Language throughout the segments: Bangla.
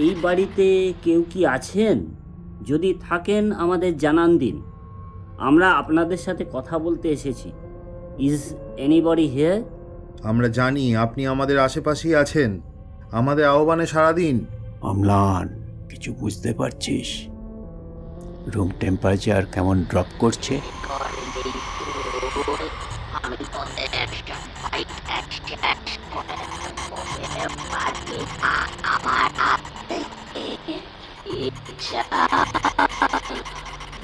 এই বাড়িতে কেউ কি আছেন? যদি থাকেন আমাদের জানান দিন, আমরা আপনাদের সাথে কথা বলতে এসেছি। Is anybody here? আমরা জানি আপনি আমাদের আশেপাশেই আছেন, আমাদের আহ্বানে সাড়া দিন। অম্লান, কিছু বুঝতে পারছিস? রুম টেম্পারেচার কেমন ড্রপ করছে?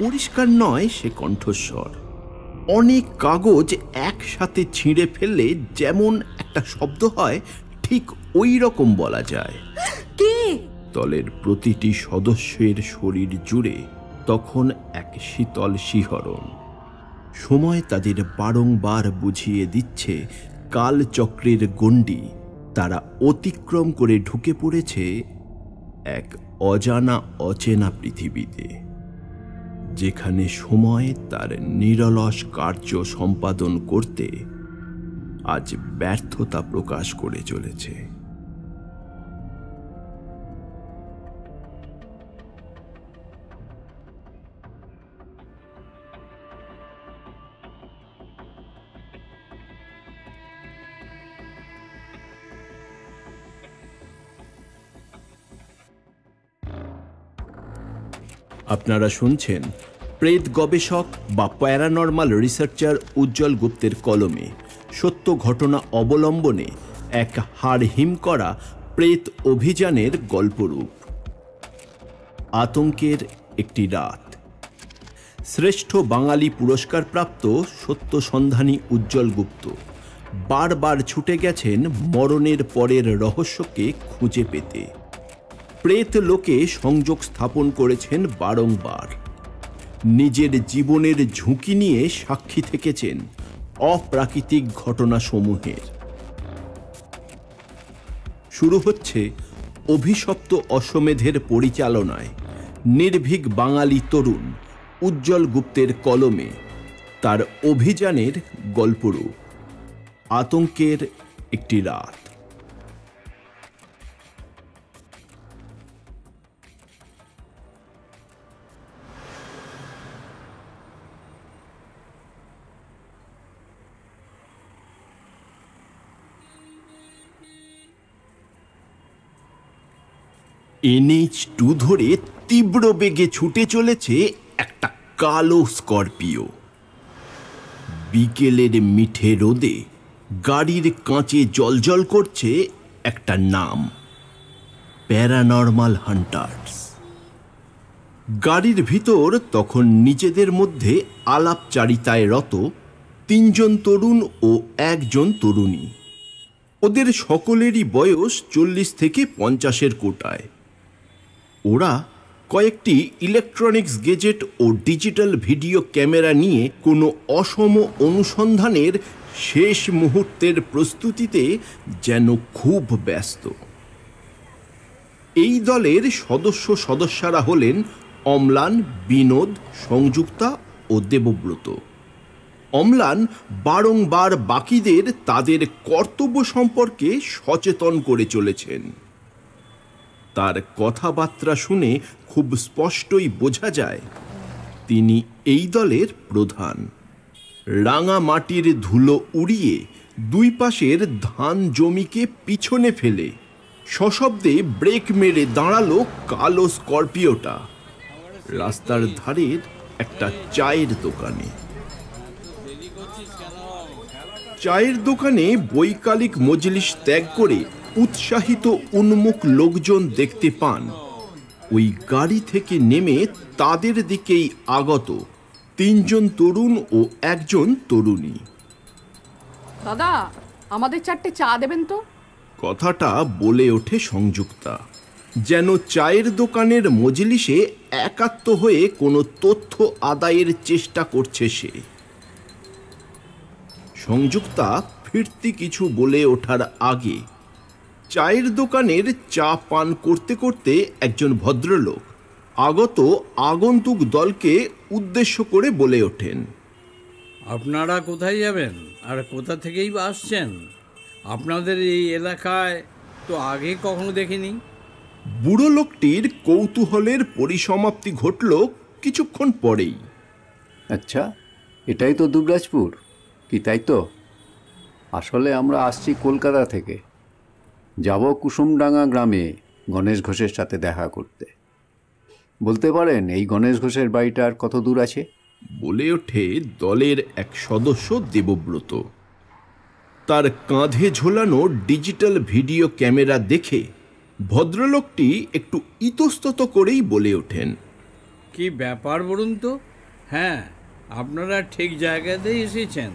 পরিষ্কার নয় সে কণ্ঠস্বর। অনেক কাগজ একসাথে ছিঁড়ে ফেললে যেমন একটা শব্দ হয়, ঠিক ওই রকম বলা যায়। দলের প্রতিটি সদস্যের শরীর জুড়ে তখন এক শীতল শিহরণ। সময় তাদের বারংবার বুঝিয়ে দিচ্ছে কালচক্রের গণ্ডি তারা অতিক্রম করে ঢুকে পড়েছে এক অজানা অচেনা পৃথিবীতে, যেখানে সময় তার নিরলস কার্য সম্পাদন করতে আজ ব্যর্থতা প্রকাশ করে চলেছে। আপনারা শুনছেন প্রেত গবেষক বা প্যারানর্মাল রিসার্চার উজ্জ্বল গুপ্তের কলমে সত্য ঘটনা অবলম্বনে এক হাড় হিম করা প্রেত অভিযানের গল্পরূপ আতঙ্কের একটি রাত। শ্রেষ্ঠ বাঙালি পুরস্কারপ্রাপ্ত সত্য সন্ধানী উজ্জ্বল গুপ্ত বারবার ছুটে গেছেন মরণের পরের রহস্যকে খুঁজে পেতে। প্রেত লোকে সংযোগ স্থাপন করেছেন বারংবার। নিজের জীবনের ঝুঁকি নিয়ে সাক্ষী থেকেছেন অপ্রাকৃতিক ঘটনাসমূহের। শুরু হচ্ছে অভিশপ্ত অশ্বমেধের পরিচালনায় নির্ভীক বাঙালি তরুণ উজ্জ্বল গুপ্তের কলমে তার অভিযানের গল্পরূপ আতঙ্কের একটি রাত। NH2 ধরে তীব্র বেগে ছুটে চলেছে একটা কালো স্করপিও। বিকেলের মিঠে রোদে গাড়ির কাঁচে জ্বলজ্বল করছে একটা নাম, প্যারানর্মাল হান্টার্স। গাড়ির ভিতর তখন নিজেদের মধ্যে আলাপচারিতায় রত তিনজন তরুণ ও একজন তরুণী। ওদের সকলেরই বয়স 40 থেকে 50-এর কোটায়। ওরা কয়েকটি ইলেকট্রনিক্স গেজেট ও ডিজিটাল ভিডিও ক্যামেরা নিয়ে কোনো অসম অনুসন্ধানের শেষ মুহূর্তের প্রস্তুতিতে যেন খুব ব্যস্ত। এই দলের সদস্যরা হলেন অম্লান, বিনোদ, সংযুক্তা ও দেবব্রত। অম্লান বারংবার বাকিদের তাদের কর্তব্য সম্পর্কে সচেতন করে চলেছেন। তার কথাবার্তা শুনে খুব স্পষ্টই বোঝা যায় তিনি এই দলের প্রধান। রাঙা মাটির ধুলো উড়িয়ে দুই পাশের ধান জমিকে পিছনে ফেলে সশব্দে ব্রেক মেরে দাঁড়ালো কালো স্করপিওটা রাস্তার ধারের একটা চায়ের দোকানে। চায়ের দোকানে বৈকালিক মজলিস ত্যাগ করে উৎসাহিত উন্মুখ লোকজন দেখতে পান ওই গাড়ি থেকে নেমে তাদের দিকেই আগত তিনজন তরুণ ও একজন তরুণী। দাদা, আমাদের 4টে চা দেবেন তো? কথাটা বলে ওঠে সংযুক্তা, যেন চায়ের দোকানের মজলিসে একাত্ম হয়ে কোনো তথ্য আদায়ের চেষ্টা করছে সে। সংযুক্তা ফিরতি কিছু বলে ওঠার আগে চায়ের দোকানের চা পান করতে করতে একজন ভদ্রলোক আগত আগন্তুক দলকে উদ্দেশ্য করে বলে ওঠেন, আপনারা কোথায় যাবেন আর কোথা থেকেই বা আসছেন? আপনাদের এই এলাকায় তো আগে কখনো দেখিনি। বুড়ো লোকটির কৌতূহলের পরিসমাপ্তি ঘটল কিছুক্ষণ পরেই। আচ্ছা, এটাই তো দুবরাজপুর, কি তাই তো? আসলে আমরা আসছি কলকাতা থেকে, যাব কুসুমডাঙ্গা গ্রামে গণেশ ঘোষের সাথে দেখা করতে। বলতে পারেন এই গণেশ ঘোষের বাড়িটা আর কত দূর আছে? বলে ওঠে দলের এক সদস্য দেবব্রত। তার কাঁধে ঝোলানো ডিজিটাল ভিডিও ক্যামেরা দেখে ভদ্রলোকটি একটু ইতস্তত করেই বলে ওঠেন, কি ব্যাপার বলুন তো? হ্যাঁ, আপনারা ঠিক জায়গাতেই এসেছেন।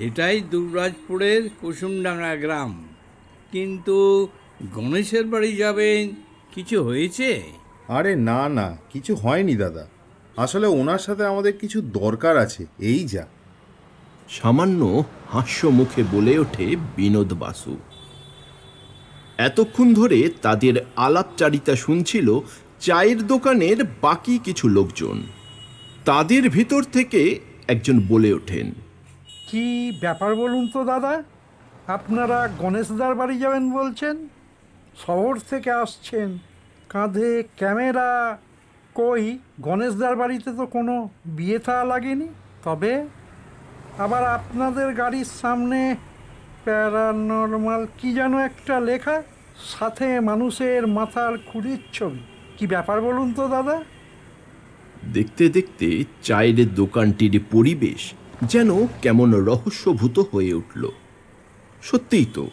এটাই দুবরাজপুরের কুসুমডাঙ্গা গ্রাম। কিন্তু গণেশের বাড়ি যাবেন, কিছু হয়েছে? আরে না না, কিছু হয়নি দাদা, আসলে ওনার সাথে আমাদের কিছু দরকার আছে, এই যা। সামান্য হাস্য মুখে বলে ওঠে বিনোদ বাসু। এতক্ষণ ধরে তাদের আলাপচারিতা শুনছিল চায়ের দোকানের বাকি কিছু লোকজন। তাদের ভিতর থেকে একজন বলে ওঠেন, কি ব্যাপার বলুন তো দাদা? আপনারা গণেশদার বাড়ি যাবেন বলছেন, শহর থেকে আসছেন, কাঁধে ক্যামেরা। কই, গণেশদার বাড়িতে তো কোনো বিয়ে থা লাগেনি। তবে আবার আপনাদের গাড়ির সামনে প্যারানর্মাল কি যেন একটা লেখা, সাথে মানুষের মাথার খুঁড়ির ছবি। কি ব্যাপার বলুন তো দাদা? দেখতে দেখতে চায়ের দোকানটির পরিবেশ যেন কেমন রহস্যভূত হয়ে উঠল। সত্যিই তো,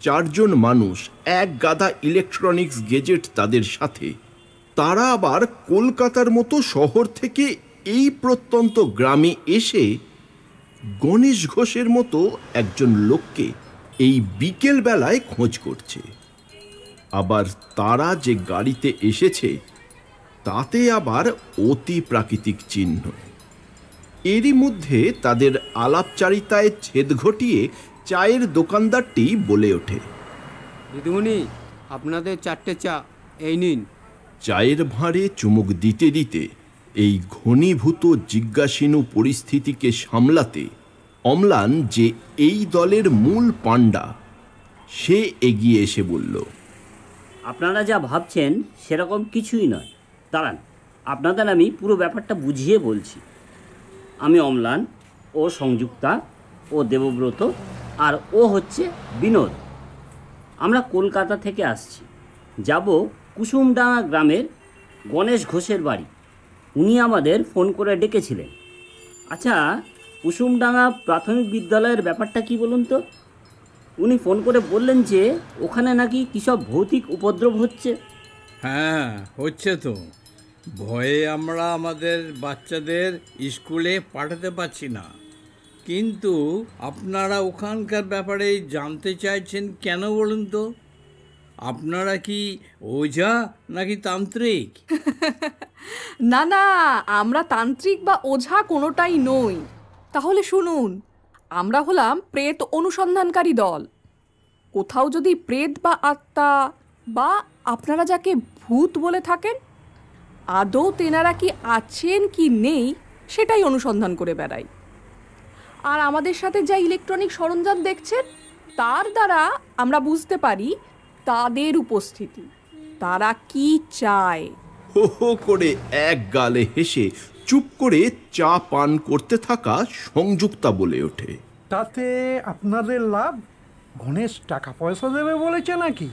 চারজন মানুষ, এক গাদা ইলেকট্রনিক্স গেজেট তাদের সাথে। তারা আবার কলকাতার মতো শহর থেকে এই প্রত্যন্ত গ্রামে এসে গণেশ ঘোষের মতো একজন লোককে এই বিকেল বেলায় খোঁজ করছে। আবার তারা যে গাড়িতে এসেছে তাতে আবার অতি প্রাকৃতিক চিহ্ন। এরই মধ্যে তাদের আলাপচারিতায় ছেদ ঘটিয়ে চায়ের দোকানদারটি বলে ওঠে, দিদিমণি, আপনাদের 4টে চা, এই নিন। চায়ের ভাঁড়ে চুমুক দিতে দিতে এই ঘনীভূত জিজ্ঞাসিনু পরিস্থিতিকে সামলাতে অম্লান, যে এই দলের মূল পাণ্ডা, সে এগিয়ে এসে বলল, আপনারা যা ভাবছেন সেরকম কিছুই নয়। দাঁড়ান, আপনাদের আমি পুরো ব্যাপারটা বুঝিয়ে বলছি। আমি অম্লান, ও সংযুক্তা, ও দেবব্রত, আর ও হচ্ছে বিনোদ। আমরা কলকাতা থেকে আসছি, যাব কুসুমডাঙ্গা গ্রামের গণেশ ঘোষের বাড়ি। উনি আমাদের ফোন করে ডেকেছিলেন। আচ্ছা, কুসুমডাঙ্গা প্রাথমিক বিদ্যালয়ের ব্যাপারটা কি বলুন তো? উনি ফোন করে বললেন যে ওখানে নাকি কী সব ভৌতিক উপদ্রব হচ্ছে। হ্যাঁ, হচ্ছে তো। ভয়ে আমরা আমাদের বাচ্চাদের স্কুলে পাঠাতে পারছি না। কিন্তু আপনারা ওখানকার ব্যাপারে জানতে চাইছেন কেন বলুন তো? আপনারা কি ওঝা নাকি তান্ত্রিক? না না, আমরা তান্ত্রিক বা ওঝা কোনোটাই নই। তাহলে শুনুন, আমরা হলাম প্রেত অনুসন্ধানকারী দল। কোথাও যদি প্রেত বা আত্মা বা আপনারা যাকে ভূত বলে থাকেন, আদৌ তেনারা কি আছেন কি নেই সেটাই অনুসন্ধান করে বেড়াই। আর আমাদের সাথে যা ইলেকট্রনিক সরঞ্জাম দেখছেন তার দ্বারা আমরা বুঝতে পারি তাদের উপস্থিতি, তারা কি চায়। হো হো করে এক গালে হেসে চুপ করে চা পান করতে থাকা সংযুক্তা বলে ওঠে, তাতে আপনাদের লাভ? গণেশ টাকা পয়সা দেবে বলেছে নাকি?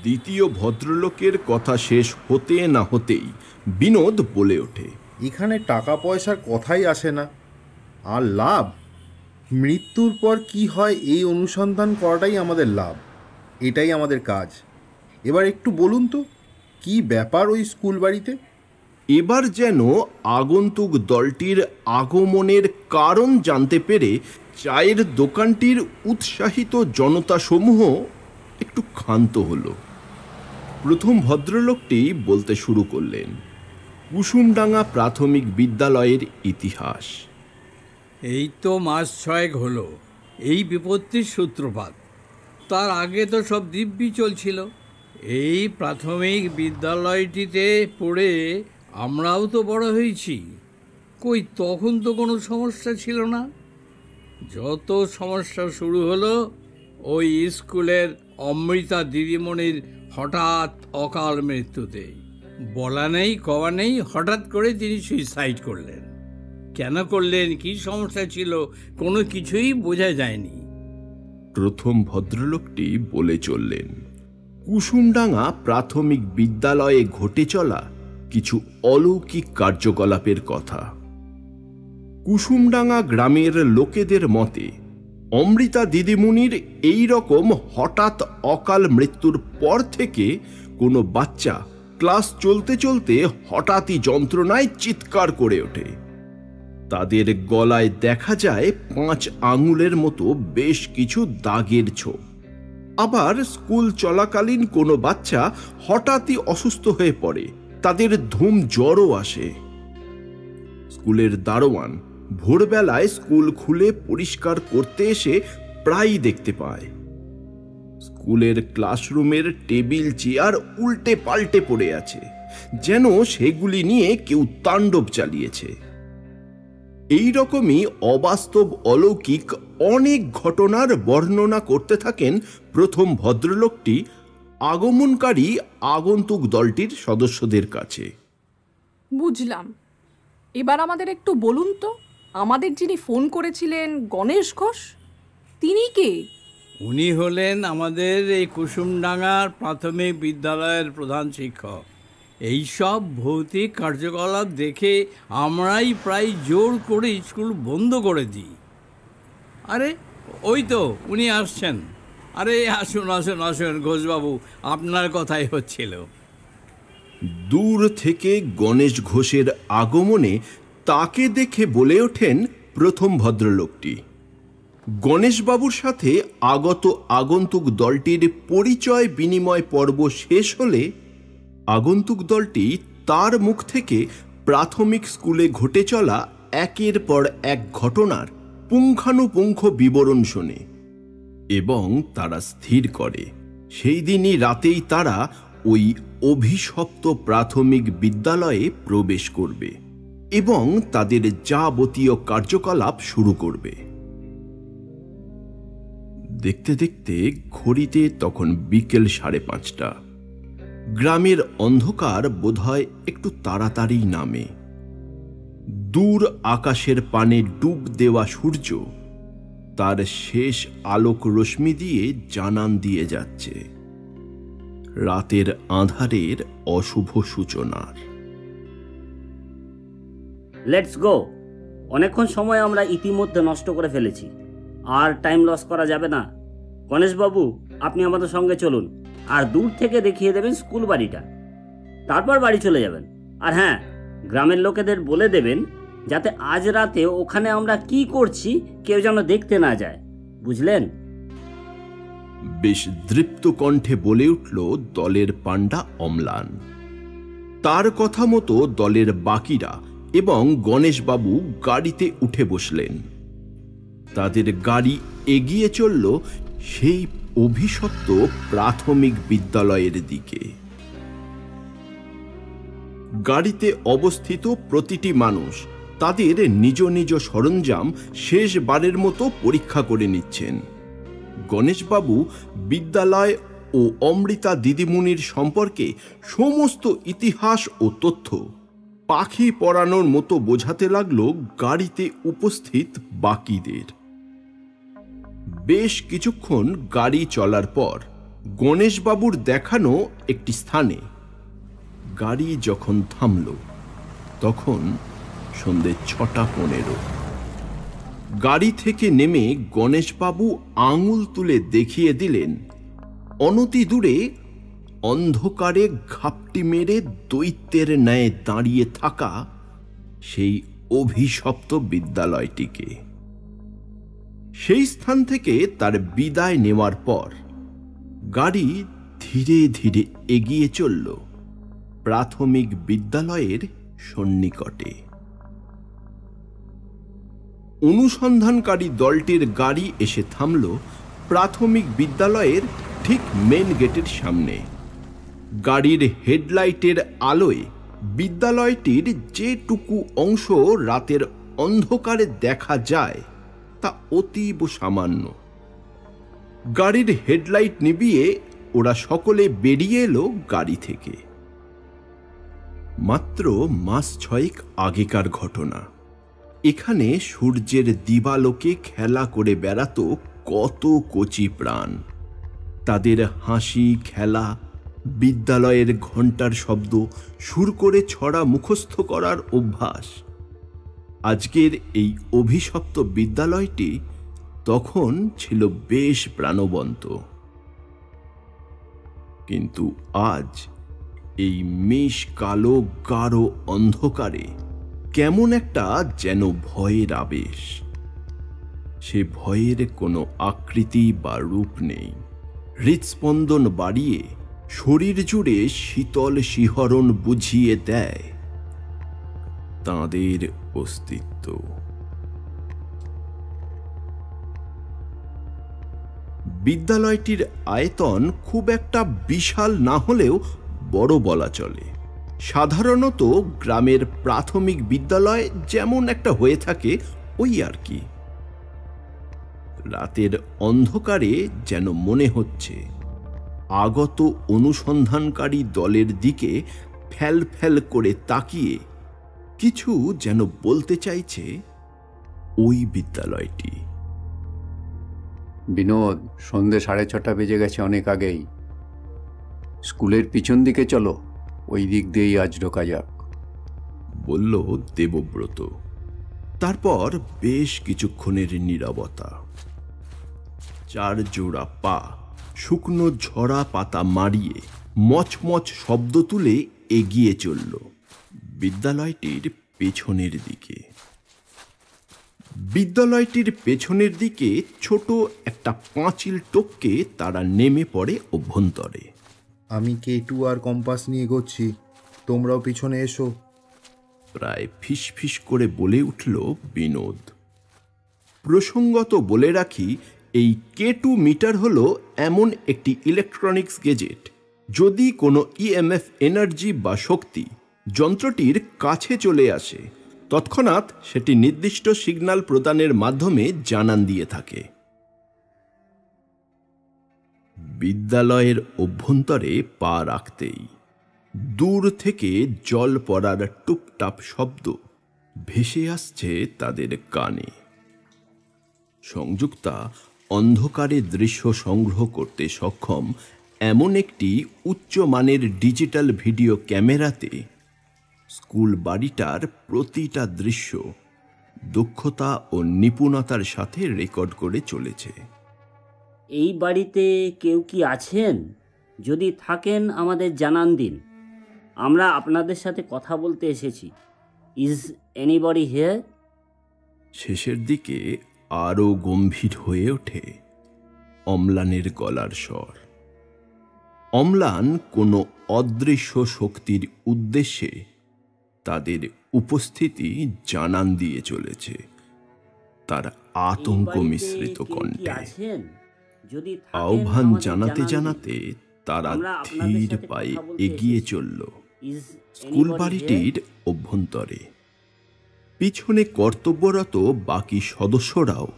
দ্বিতীয় ভদ্রলোকের কথা শেষ হতে না হতেই বিনোদ বলে ওঠে, এখানে টাকা পয়সার কথাই আসে না। আর লাভ, মৃত্যুর পর কি হয় এই অনুসন্ধান করাটাই আমাদের লাভ, এটাই আমাদের কাজ। এবার একটু বলুন তো, কি ব্যাপার ওই স্কুল বাড়িতে? এবার যেন আগন্তুক দলটির আগমনের কারণ জানতে পেরে চায়ের দোকানটির উৎসাহিত জনতা সমূহ একটু ক্ষান্ত হলো। প্রথম ভদ্রলোকটি বলতে শুরু করলেন কুসুমডাঙ্গা প্রাথমিক বিদ্যালয়ের ইতিহাস। এই তো মাস 6 হলো এই বিপত্তির সূত্রপাত। তার আগে তো সব দিব্যি চলছিল। এই প্রাথমিক বিদ্যালয়টিতে পড়ে আমরাও তো বড় হয়েছি। কই, তখন তো কোনো সমস্যা ছিল না। যত সমস্যা শুরু হলো ওই স্কুলের অমৃতা দিদিমণির হঠাৎ অকাল মৃত্যুতে। বলা নেই কওয়া নেই, হঠাৎ করে তিনি সুইসাইড করলেন। কেন করলেন, কি সমস্যা ছিল, কোনো কিছুই বোঝা যায়নি। প্রথম ভদ্রলোকটি বলে চললেন কুসুমডাঙ্গা প্রাথমিক বিদ্যালয়ে ঘটে চলা কিছু অলৌকিক কার্যকলাপের কথা। কুসুমডাঙ্গা গ্রামের লোকেদের মতে অমৃতা দিদিমণির এই রকম হঠাৎ অকাল মৃত্যুর পর থেকে কোনো বাচ্চা ক্লাস চলতে চলতে হঠাৎই যন্ত্রণায় চিৎকার করে ওঠে। তাদের গলায় দেখা যায় 5 আঙুলের মতো বেশ কিছু দাগের ছোপ। আবার স্কুল চলাকালীন কোনো বাচ্চা হঠাৎই অসুস্থ হয়ে পড়ে, তাদের ধুম জ্বরও আসে। স্কুলের দারোয়ান ভোরবেলায় স্কুল খুলে পরিষ্কার করতে এসে প্রায়ই দেখতে পায় স্কুলের ক্লাসরুমের টেবিল চেয়ার উল্টে পাল্টে পড়ে আছে, যেন সেগুলি নিয়ে কেউ তাণ্ডব চালিয়েছে। এই রকমই অবাস্তব অলৌকিক অনেক ঘটনার বর্ণনা করতে থাকেন প্রথম ভদ্রলোকটি আগমনকারী আগন্তুক দলটির সদস্যদের কাছে। বুঝলাম। এবার আমাদের একটু বলুন তো, আমাদের যিনি ফোন করেছিলেন গণেশ ঘোষ, তিনি কে? উনি হলেন আমাদের এই কুসুমডাঙ্গার প্রাথমিক বিদ্যালয়ের প্রধান শিক্ষক। এইসব ভৌতিক কার্যকলাপ দেখে আমরাই প্রায় জোর করে স্কুল বন্ধ করে দিই। আরে ওই তো উনি আসছেন। আরে আসুন আসুন আসুন ঘোষবাবু, আপনার কথাই হচ্ছিল। দূর থেকে গণেশ ঘোষের আগমনে তাকে দেখে বলে ওঠেন প্রথম ভদ্রলোকটি। গণেশবাবুর সাথে আগত আগন্তুক দলটির পরিচয় বিনিময় পর্ব শেষ হলে আগন্তুক দলটি তার মুখ থেকে প্রাথমিক স্কুলে ঘটে চলা একের পর এক ঘটনার পুঙ্খানুপুঙ্খ বিবরণ শোনে এবং তারা স্থির করে সেই দিনই রাতেই তারা ওই অভিশপ্ত প্রাথমিক বিদ্যালয়ে প্রবেশ করবে এবং তাদের যাবতীয় কার্যকলাপ শুরু করবে। দেখতে দেখতে ঘড়িতে তখন বিকেল 5:30। গ্রামের অন্ধকার বোধহয় একটু তাড়াতাড়ি নামে। দূর আকাশের পানে ডুব দেওয়া সূর্য তার শেষ আলোক রশ্মি দিয়ে জানান দিয়ে যাচ্ছে রাতের আঁধারের অশুভ সূচনার। Let's go. অনেকক্ষণ সময় আমরা ইতিমধ্যে নষ্ট করে ফেলেছি, আর টাইম লস করা যাবে না। গণেশবাবু, আপনি আমাদের সঙ্গে চলুন, আর দূর থেকে দেখিয়ে দেবেন স্কুল বাড়িটা, তারপর বাড়ি চলে যাবেন। আর হ্যাঁ, গ্রামের লোকেদের বলে দেবেন যাতে আজ রাতে ওখানে আমরা কি করছি কেউ যেন দেখতে না যায়, বুঝলেন? বেশ দৃপ্ত কণ্ঠে বলে উঠল দলের পাণ্ডা অম্লান। তার কথা মতো দলের বাকিরা এবং গণেশবাবু গাড়িতে উঠে বসলেন। তাদের গাড়ি এগিয়ে চলল সেই অভিশপ্ত প্রাথমিক বিদ্যালয়ের দিকে। গাড়িতে অবস্থিত প্রতিটি মানুষ তাদের নিজ নিজ সরঞ্জাম শেষবারের মতো পরীক্ষা করে নিচ্ছেন। গণেশবাবু বিদ্যালয় ও অমৃতা দিদিমণির সম্পর্কে সমস্ত ইতিহাস ও তথ্য পাখি পড়ানোর মতো বোঝাতে লাগলো গাড়িতে উপস্থিত বাকিদের। বেশ কিছুক্ষণ গাড়ি চলার পর গণেশবাবুর দেখানো একটি স্থানে গাড়ি যখন থামল তখন সন্ধ্যে 6:15। গাড়ি থেকে নেমে গণেশবাবু আঙুল তুলে দেখিয়ে দিলেন অনতি দূরে অন্ধকারে ঘাপটি মেরে দৈত্যের ন্যায় দাঁড়িয়ে থাকা সেই অভিশপ্ত বিদ্যালয়টিকে। সেই স্থান থেকে তার বিদায় নেওয়ার পর গাড়ি ধীরে ধীরে এগিয়ে চলল প্রাথমিক বিদ্যালয়ের সন্নিকটে। অনুসন্ধানকারী দলটির গাড়ি এসে থামল প্রাথমিক বিদ্যালয়ের ঠিক মেন গেটের সামনে। গাড়ির হেডলাইটের আলোয় বিদ্যালয়টির যেটুকু অংশ রাতের অন্ধকারে দেখা যায় তা অতীব সামান্য। গাড়ির হেডলাইট নিভিয়ে ওরা সকলে বেরিয়ে এলো গাড়ি থেকে। মাত্র মাস 6 আগেকার ঘটনা। এখানে সূর্যের দিবালোকে খেলা করে বেড়াতো কত কচি প্রাণ। তাদের হাসি, খেলা, বিদ্যালয়ের ঘণ্টার শব্দ, সুর করে ছড়া মুখস্থ করার অভ্যাস। আজকের এই অভিশপ্ত বিদ্যালয়টি তখন ছিল বেশ প্রাণবন্ত। কিন্তু আজ এই মেষ কালো গাঢ় অন্ধকারে কেমন একটা যেন ভয়ের আবেশ। সে ভয়ের কোনো আকৃতি বা রূপ নেই। হৃৎস্পন্দন বাড়িয়ে শরীর জুড়ে শীতল শিহরণ বুঝিয়ে দেয় তাঁদের অস্তিত্ব। বিদ্যালয়টির আয়তন খুব একটা বিশাল না হলেও বড় বলা চলে। সাধারণত গ্রামের প্রাথমিক বিদ্যালয় যেমন একটা হয়ে থাকে ওই আর কি। রাতের অন্ধকারে যেন মনে হচ্ছে আগত অনুসন্ধানকারী দলের দিকে ফ্যাল ফ্যাল করে তাকিয়ে কিছু যেন বলতে চাইছে ওই বিদ্যালয়টি। বিনোদ, সন্ধে 6:30 বেজে গেছে অনেক আগেই। স্কুলের পিছন দিকে চলো, ওই দিক দিয়েই আজ ঢোকা যাক, বলল দেবব্রত। তারপর বেশ কিছুক্ষণের নীরবতা। 4 জোড়া পা শুকনো ঝরা পাতা মারিয়ে মচমচ শব্দ তুলে এগিয়ে চলল বিদ্যালয়টির পেছনের দিকে। বিদ্যালয়টির পেছনের দিকে ছোট একটা পাঁচিল টপকে তারা নেমে পড়ে অভ্যন্তরে। আমি K2 আর কম্পাস নিয়ে এগোচ্ছি, তোমরাও পিছনে এসো, প্রায় ফিসফিস করে বলে উঠল বিনোদ। প্রসঙ্গত বলে রাখি, এই K2 মিটার হলো এমন একটি ইলেকট্রনিক্স গেজেট, যদি কোনো ইএমএফ এনার্জি বা শক্তি যন্ত্রটির কাছে চলে আসে তৎক্ষণাৎ সেটি নির্দিষ্ট সিগন্যাল প্রদানের মাধ্যমে জানান দিয়ে থাকে। বিদ্যালয়ের অভ্যন্তরে পা রাখতেই দূর থেকে জল পড়ার টুপটাপ শব্দ ভেসে আসছে তাদের কানে। সংযুক্তা অন্ধকারে দৃশ্য সংগ্রহ করতে সক্ষম এমন একটি উচ্চমানের ডিজিটাল ভিডিও ক্যামেরাতে স্কুল বাড়িটার প্রতিটা দৃশ্য দক্ষতা ও নিপুণতার সাথে রেকর্ড করে চলেছে। এই বাড়িতে কেউ কি আছেন? যদি থাকেন আমাদের জানান দিন, আমরা আপনাদের সাথে কথা বলতে এসেছি। Is anybody here? শেষের দিকে আরও গম্ভীর হয়ে ওঠে অম্লানের গলার স্বর। অম্লান কোনো অদৃশ্য শক্তির উদ্দেশ্যে তাদের উপস্থিতি জানান দিয়ে চলেছে তার আতঙ্ক মিশ্রিত কণ্ঠে। আহ্বান জানাতে জানাতে তারা ধীর পায়ে এগিয়ে চলল স্কুল বাড়িটির অভ্যন্তরে। পিছনে কর্তব্যরত বাকি সদস্যরাও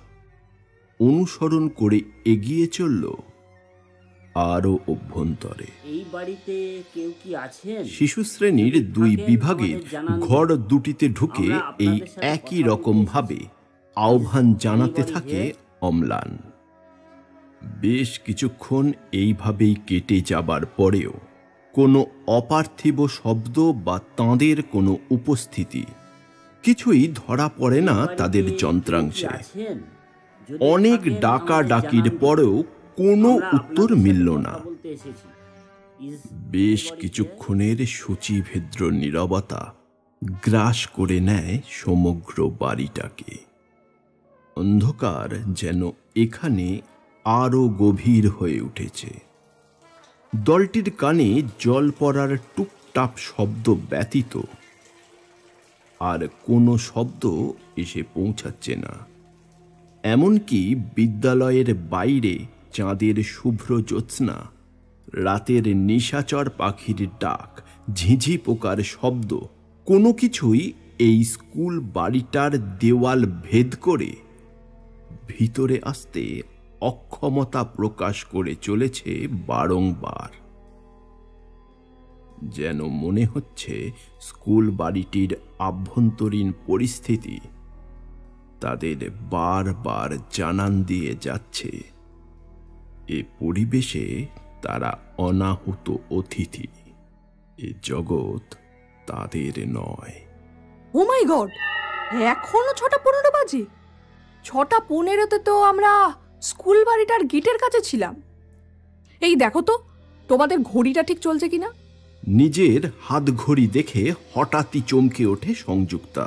অনুসরণ করে এগিয়ে চলল আরও অভ্যন্তরে। এই বাড়িতে কেউ কি আছেন? শিশু শ্রেণীর 2 বিভাগের ঘর দুটিতে ঢুকে এই একই রকম ভাবে আহ্বান জানাতে থাকে অম্লান। বেশ কিছুক্ষণ এইভাবেই কেটে যাবার পরেও কোনো অপার্থিব শব্দ বা তাঁদের কোনো উপস্থিতি কিছুই ধরা পড়ে না তাদের যন্ত্রাংশে। অনেক ডাকাডাকির পরেও কোনো উত্তর মিলল না। বেশ কিছুক্ষণের সূচিভেদ্র নীরবতা গ্রাস করে নেয় সমগ্র বাড়িটাকে। অন্ধকার যেন এখানে আরও গভীর হয়ে উঠেছে। দলটির কানে জল পড়ার টুপটাপ শব্দ ব্যতীত আর কোনো শব্দ এসে পৌঁছাচ্ছে না। এমনকি বিদ্যালয়ের বাইরে চাঁদের শুভ্র জ্যোৎস্না, রাতের নিশাচর পাখির ডাক, ঝিঝি পোকার শব্দ কোনো কিছুই এই স্কুল বাড়িটার দেওয়াল ভেদ করে ভিতরে আসতে অক্ষমতা প্রকাশ করে চলেছে বারংবার। যেন মনে হচ্ছে স্কুল বাড়িটির আভ্যন্তরীণ পরিস্থিতি তাদের বারবার জানান দিয়ে যাচ্ছে এ পরিবেশে তারা অনাহুত অতিথি, এ জগৎ তাদের নয়। ও মাই গড, এখনো 6:15 বাজে? 6:15-তে তো আমরা স্কুল বাড়িটার গেটের কাছে ছিলাম। এই দেখো তো তোমাদের ঘড়িটা ঠিক চলছে কিনা। নিজের হাত ঘড়ি দেখে হঠাৎই চমকে ওঠে সংযুক্তা।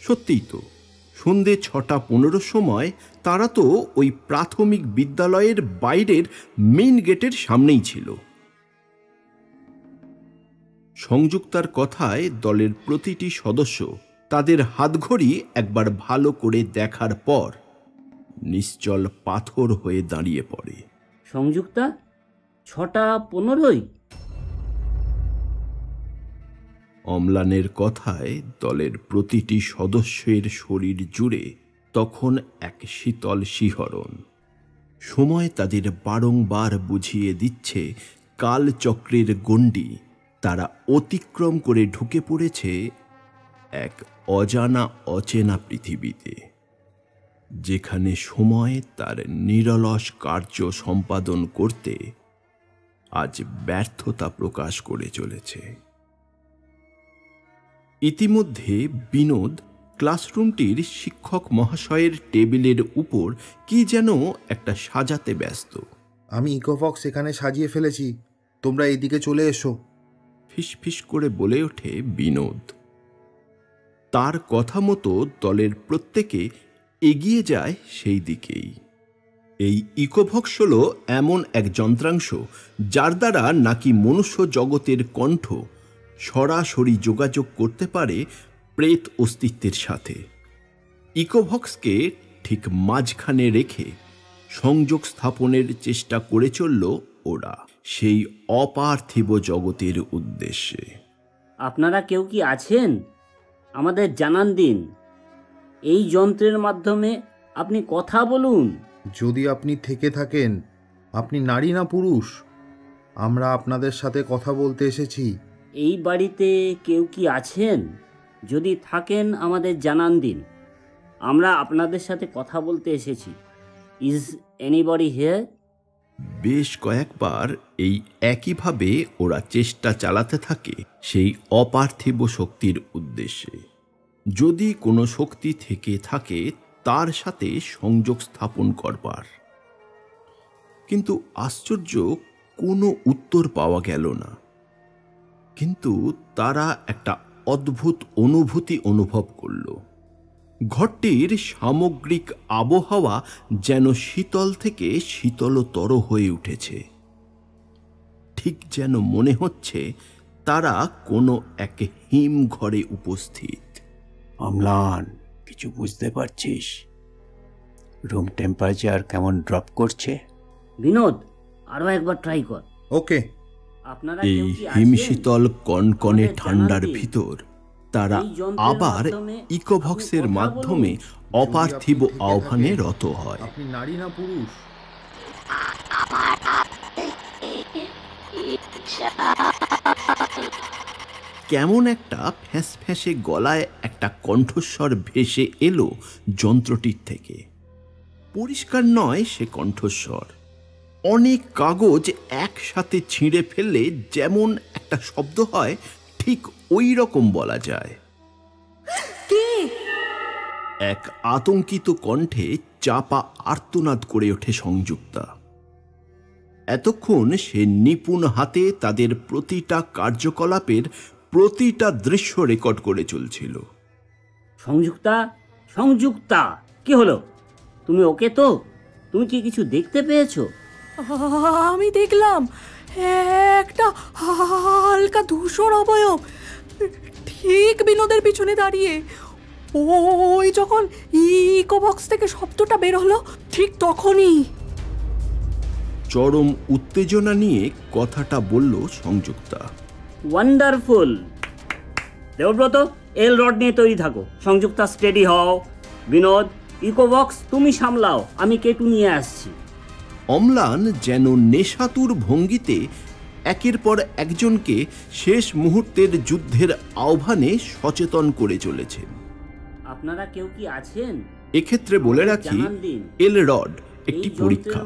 সত্যিই তো, সন্ধে 6:15 সময় তারা তো ওই প্রাথমিক বিদ্যালয়ের বাইরের মেইন গেটের সামনেই ছিল। সংযুক্তার কথায় দলের প্রতিটি সদস্য তাদের হাতঘড়ি একবার ভালো করে দেখার পর নিশ্চল পাথর হয়ে দাঁড়িয়ে পড়ে। সংযুক্তা, 6:15? অম্লানের কথায় দলের প্রতিটি সদস্যের শরীর জুড়ে তখন এক শীতল শিহরণ। সময় তাদের বারংবার বুঝিয়ে দিচ্ছে কালচক্রের গণ্ডি তারা অতিক্রম করে ঢুকে পড়েছে এক অজানা অচেনা পৃথিবীতে, যেখানে সময় তার নিরলস কার্য সম্পাদন করতে আজ ব্যর্থতা প্রকাশ করে চলেছে। ইতিমধ্যে বিনোদ ক্লাসরুমটির শিক্ষক মহাশয়ের টেবিলের উপর কি যেন একটা সাজাতে ব্যস্ত। আমি ইকোভক্স এখানে সাজিয়ে ফেলেছি, তোমরা এইদিকে চলে এসো। ফিসফিস করে বলে ওঠে বিনোদ। তার কথা মতো দলের প্রত্যেকে এগিয়ে যায় সেই দিকেই। এই ইকোভক্স হল এমন এক যন্ত্রাংশ যার দ্বারা নাকি মনুষ্য জগতের কণ্ঠ সরাসরি যোগাযোগ করতে পারে প্রেত অস্তিত্বের সাথে। ইকোভক্সকে ঠিক মাঝখানে রেখে সংযোগ স্থাপনের চেষ্টা করে চলল ওরা সেই অপার্থিব জগতের উদ্দেশ্যে। আপনারা কেউ কি আছেন? আমাদের জানান দিন। এই যন্ত্রের মাধ্যমে আপনি কথা বলুন। যদি আপনি থেকে থাকেন, আপনি নারী না পুরুষ? আমরা আপনাদের সাথে কথা বলতে এসেছি। এই বাড়িতে কেউ কি আছেন? যদি থাকেন আমাদের জানান দিন, আমরা আপনাদের সাথে কথা বলতে এসেছি। Is anybody here? বেশ কয়েকবার এই একইভাবে ওরা চেষ্টা চালাতে থাকে সেই অপার্থিব শক্তির উদ্দেশ্যে। যদি কোনো শক্তি থেকে থাকে তার সাথে সংযোগ স্থাপন করবার, কিন্তু আশ্চর্য কোনো উত্তর পাওয়া গেল না। কিন্তু তারা একটা অদ্ভুত অনুভূতি অনুভব করল। ঘরটির সামগ্রিক আবহাওয়া যেন শীতল থেকে শীতলতর হয়ে উঠেছে। ঠিক যেন মনে হচ্ছে তারা কোনো এক হিম ঘরে উপস্থিত। অম্লান, কিছু বুঝতে পারছিস? রুম টেম্পারেচার কেমন ড্রপ করছে? বিনোদ, আরো একবার ট্রাই কর। ওকে। আপনারা এই কেউ কি আছেন? হিমশীতল কনকনে আমাদের ঠান্ডার জানান দিন। ভিতর তারা এই যন্ত্রের আবার মাধ্যমে ইকোভক্সের আপনি কথা মাধ্যমে বলুন। অপার্থিব যদি আপনি থেকে আহ্বানে থাকেন, রত হয়। আপনি নারী না পুরুষ? কেমন একটা ফ্যাঁস ফ্যাঁসে গলায় একটা কণ্ঠস্বর ভেসে এলো যন্ত্রটির থেকে। পরিষ্কার নয় সে কণ্ঠস্বর। অনেক কাগজ একসাথে ছিঁড়ে ফেললে যেমন একটা শব্দ হয়, ঠিক ওই রকম বলা যায়। এক আতঙ্কিত কণ্ঠে চাপা আর্তনাদ করে ওঠে সংযুক্তা। এতক্ষণ সে নিপুণ হাতে তাদের প্রতিটা কার্যকলাপের প্রতিটা দৃশ্য রেকর্ড করে চলছিল। সংযুক্তা, সংযুক্তা, কি হলো? তুমি ওকে তো? তুমি কি কিছু দেখতে পেয়েছো? আমি দেখলাম একটা হালকা ধূসর অবয়ব ঠিক বিনোদের পিছনে দাঁড়িয়ে। ওই যখন ইকোবক্স থেকে শব্দটা বের হলো, ঠিক তখনই। চরম উত্তেজনা নিয়ে কথাটা বলল সংযুক্তা। ওয়ান্ডারফুল! দেবব্রত, এল রড নিয়ে তৈরি থাকো। সংযুক্তা, স্টেডি হও। বিনোদ, ইকোবক্স তুমি সামলাও, আমি কেটু নিয়ে আসছি। অম্লান যেন নেশাতুর ভঙ্গিতে একের পর একজনকে শেষ মুহূর্তের যুদ্ধের আহ্বানে সচেতন করে চলেছেন। আপনারা কেউ কি আছেন? এক্ষেত্রে বলে রাখি, এলরড একটি পরীক্ষা।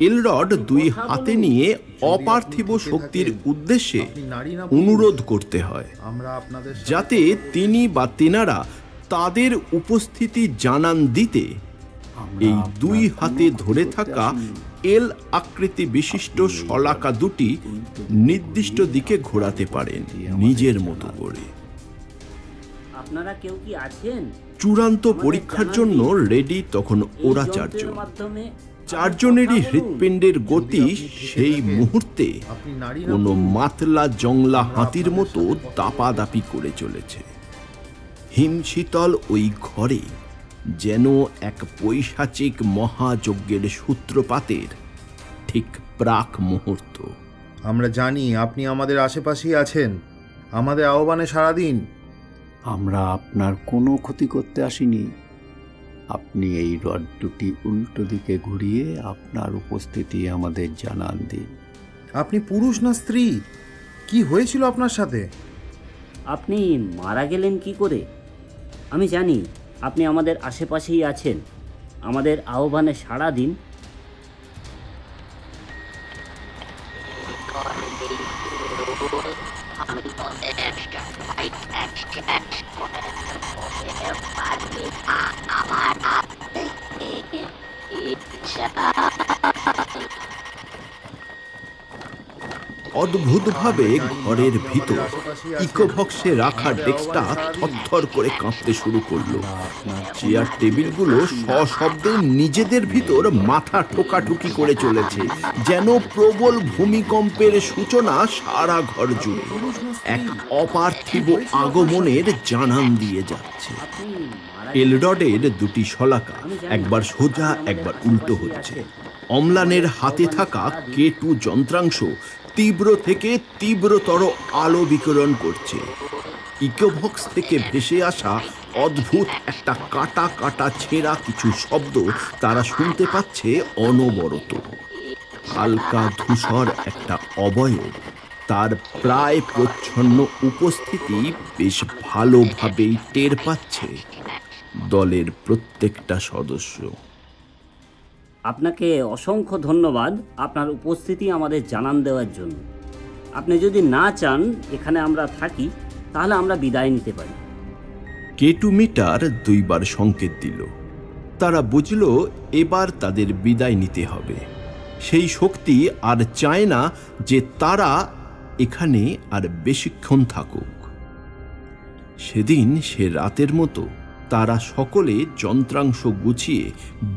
এলরড দুই হাতে নিয়ে অপার্থিব শক্তির উদ্দেশ্যে অনুরোধ করতে হয়, আমরা আপনাদের যাতে তিনি বা তেনারা তাদের উপস্থিতি জানান দিতে এই দুই হাতে ধরে থাকা এল আকৃতি বিশিষ্ট শলাকা দুটি নির্দিষ্ট দিকে ঘোরাতে পারেন নিজের মতো করে। আপনারা কেউ কি আছেন? চূড়ান্ত পরীক্ষার জন্য রেডি তখন ওরা চারজন। চারজনেরই হৃৎপিণ্ডের গতি সেই মুহূর্তে কোনো মাতলা জংলা হাতির মতো দাপাদাপি করে চলেছে। হিমশীতল ওই ঘরে যেন এক পৈশাচিক মহাযজ্ঞের সূত্রপাতের ঠিক প্রাক মুহূর্ত। আমরা জানি আপনি আমাদের আশেপাশেই আছেন, আমাদের আহ্বানে সাড়া দিন। আমরা আপনার কোনো ক্ষতি করতে আসিনি। আপনি এই রড দুটি উল্টো দিকে ঘুরিয়ে আপনার উপস্থিতি আমাদের জানান দিন। আপনি পুরুষ না স্ত্রী? কি হয়েছিল আপনার সাথে? আপনি মারা গেলেন কি করে? আমি জানি আপনি আমাদের আশেপাশেই আছেন, আমাদের আহ্বানে সাড়া দিন। অদ্ভুতভাবে ঘরের ভিতর ইকোভক্সে রাখা ডেস্কটা থরথর করে কাঁপতে শুরু করলো। চেয়ার টেবিলগুলো সশব্দে নিজেদের ভিতর মাথা ঠোকাঠুকি করে চলেছে, যেন প্রবল ভূমিকম্পের সূচনা সারা ঘর জুড়ে এক অপার্থিব আগমনের জানান দিয়ে যাচ্ছে। এলরডের দুটি শলাকা একবার সোজা একবার উল্টো হচ্ছে। অম্লানের হাতে থাকা কেটু যন্ত্রাংশ তীব্র থেকে তীব্রতর আলো বিকিরণ করছে। ইকোভক্স থেকে ভেসে আসা অদ্ভুত একটা কাটা কাটা ছেঁড়া কিছু শব্দ তারা শুনতে পাচ্ছে অনবরত। হালকা ধূসর একটা অবয়ব তার প্রায় প্রচ্ছন্ন উপস্থিতি বেশ ভালোভাবেই টের পাচ্ছে দলের প্রত্যেকটা সদস্য। আপনাকে অসংখ্য ধন্যবাদ আপনার উপস্থিতি আমাদের জানান দেওয়ার জন্য। আপনি যদি না চান এখানে আমরা থাকি, তাহলে আমরা বিদায় নিতে পারি। কেটু মিটার দুইবার সংকেত দিল। তারা বুঝল এবার তাদের বিদায় নিতে হবে। সেই শক্তি আর চায় না যে তারা এখানে আর বেশিক্ষণ থাকুক। সেদিন সে রাতের মতো তারা সকলে যন্ত্রাংশ গুছিয়ে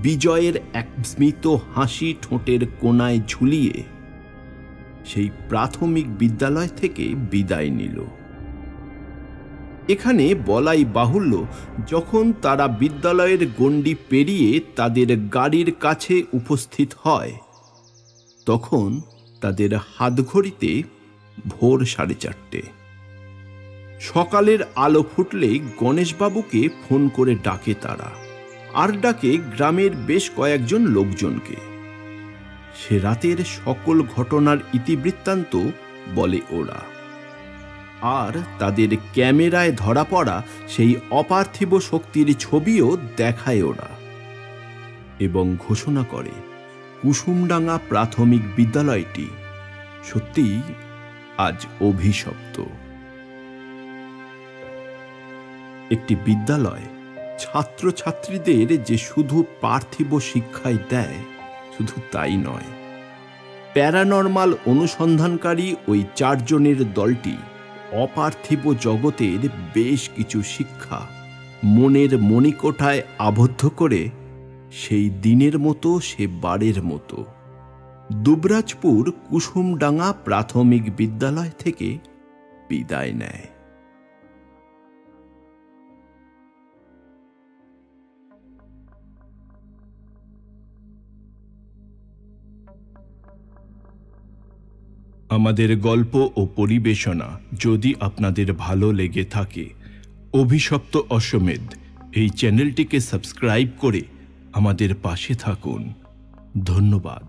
বিজয়ের এক স্মিত হাসি ঠোঁটের কোণায় ঝুলিয়ে সেই প্রাথমিক বিদ্যালয় থেকে বিদায় নিল। এখানে বলাই বাহুল্য, যখন তারা বিদ্যালয়ের গণ্ডি পেরিয়ে তাদের গাড়ির কাছে উপস্থিত হয়, তখন তাদের হাতঘড়িতে ভোর 4:30। সকালের আলো ফুটলেই গণেশবাবুকে ফোন করে ডাকে তারা, আর ডাকে গ্রামের বেশ কয়েকজন লোকজনকে। সে রাতের সকল ঘটনার ইতিবৃত্তান্ত বলে ওরা, আর তাদের ক্যামেরায় ধরা পড়া সেই অপার্থিব শক্তির ছবিও দেখায় ওরা, এবং ঘোষণা করে কুসুমডাঙ্গা প্রাথমিক বিদ্যালয়টি সত্যিই আজ অভিশপ্ত। একটি বিদ্যালয় ছাত্রছাত্রীদের যে শুধু পার্থিব শিক্ষাই দেয়, শুধু তাই নয়, প্যারানর্মাল অনুসন্ধানকারী ওই 4 জনের দলটি অপার্থিব জগতের বেশ কিছু শিক্ষা মনের মণিকোঠায় আবদ্ধ করে সেই দিনের মতো সে বারের মতো দুবরাজপুর কুসুমডাঙ্গা প্রাথমিক বিদ্যালয় থেকে বিদায় নেয়। আমাদের গল্প ও পরিবেশনা যদি আপনাদের ভালো লেগে থাকে, অভিশপ্ত অশ্বমেধ এই চ্যানেলটিকে সাবস্ক্রাইব করে আমাদের পাশে থাকুন। ধন্যবাদ।